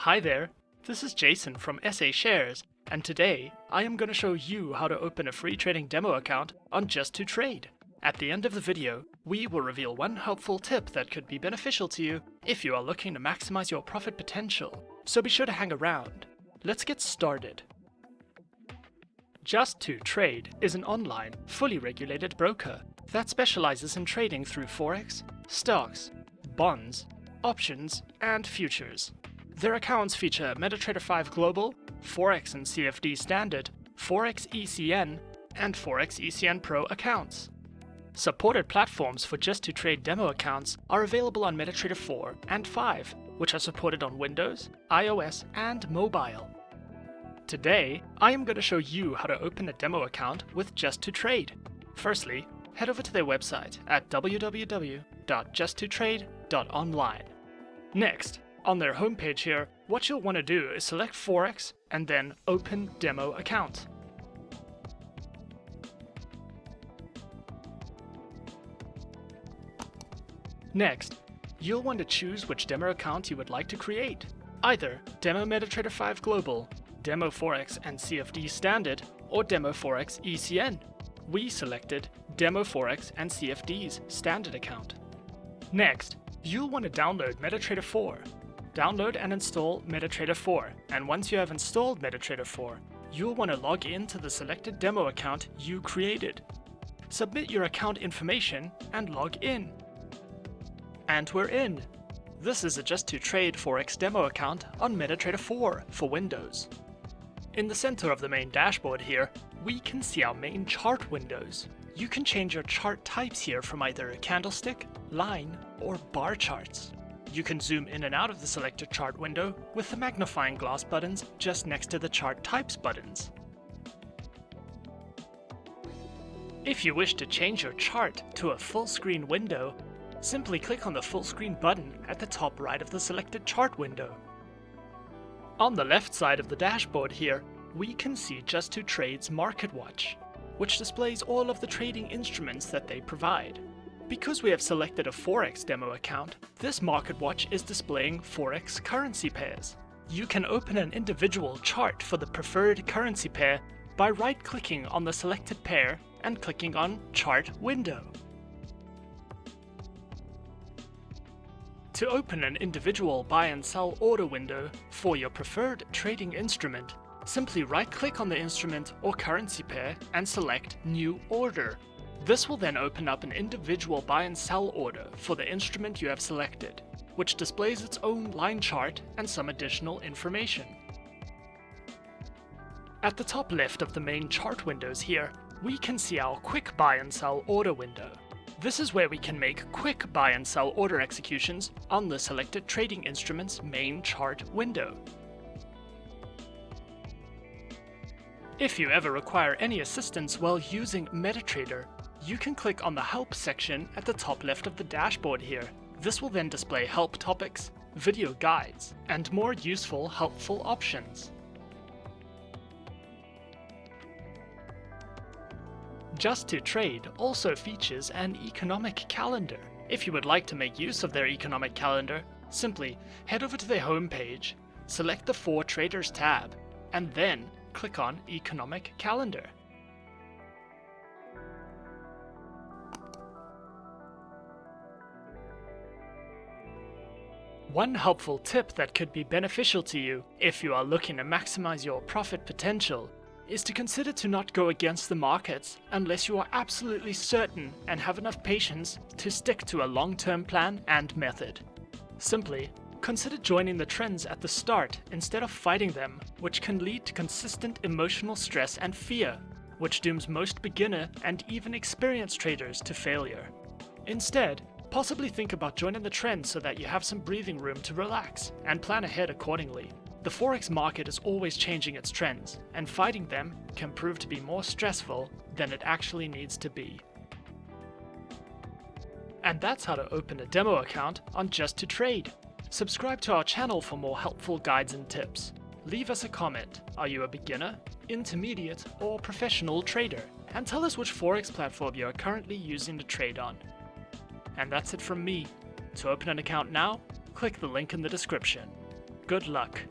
Hi there, this is Jason from SA Shares, and today I am going to show you how to open a free trading demo account on Just2Trade. At the end of the video, we will reveal one helpful tip that could be beneficial to you if you are looking to maximize your profit potential, so be sure to hang around. Let's get started. Just2Trade is an online, fully regulated broker that specializes in trading through Forex, stocks, bonds, options, and futures. Their accounts feature MT5 Global, Forex and CFD Standard, Forex ECN, and Forex ECN Pro accounts. Supported platforms for Just2Trade demo accounts are available on MetaTrader 4 and 5, which are supported on Windows, iOS, and mobile. Today, I am going to show you how to open a demo account with Just2Trade. Firstly, head over to their website at www.just2trade.online. Next, on their homepage here, what you'll want to do is select Forex and then Open Demo Account. Next, you'll want to choose which demo account you would like to create, either Demo MetaTrader 5 Global, Demo Forex and CFD Standard, or Demo Forex ECN. We selected Demo Forex and CFD's Standard account. Next, you'll want to download MetaTrader 4. Download and install MetaTrader 4, and once you have installed MetaTrader 4, you'll want to log in to the selected demo account you created. Submit your account information and log in. And we're in! This is a Just2Trade Forex demo account on MetaTrader 4 for Windows. In the center of the main dashboard here, we can see our main chart windows. You can change your chart types here from either candlestick, line, or bar charts. You can zoom in and out of the selected chart window with the magnifying glass buttons just next to the chart types buttons. If you wish to change your chart to a full screen window, simply click on the full screen button at the top right of the selected chart window. On the left side of the dashboard here, we can see Just2Trade's Market Watch, which displays all of the trading instruments that they provide. Because we have selected a Forex demo account, this Market Watch is displaying Forex currency pairs. You can open an individual chart for the preferred currency pair by right-clicking on the selected pair and clicking on Chart Window. To open an individual buy and sell order window for your preferred trading instrument, simply right-click on the instrument or currency pair and select New Order. This will then open up an individual buy and sell order for the instrument you have selected, which displays its own line chart and some additional information. At the top left of the main chart windows here, we can see our Quick Buy and Sell Order window. This is where we can make quick buy and sell order executions on the selected trading instrument's main chart window. If you ever require any assistance while using MetaTrader, you can click on the Help section at the top left of the dashboard here. This will then display help topics, video guides, and more useful helpful options. Just2Trade also features an economic calendar. If you would like to make use of their economic calendar, simply head over to their homepage, select the For Traders tab, and then click on Economic Calendar. One helpful tip that could be beneficial to you if you are looking to maximize your profit potential is to consider to not go against the markets unless you are absolutely certain and have enough patience to stick to a long-term plan and method. Simply, consider joining the trends at the start instead of fighting them, which can lead to consistent emotional stress and fear, which dooms most beginner and even experienced traders to failure. Instead, possibly think about joining the trend so that you have some breathing room to relax and plan ahead accordingly. The Forex market is always changing its trends, and fighting them can prove to be more stressful than it actually needs to be. And that's how to open a demo account on Just2Trade. Subscribe to our channel for more helpful guides and tips. Leave us a comment. Are you a beginner, intermediate, or professional trader? And tell us which Forex platform you are currently using to trade on. And that's it from me. To open an account now, click the link in the description. Good luck!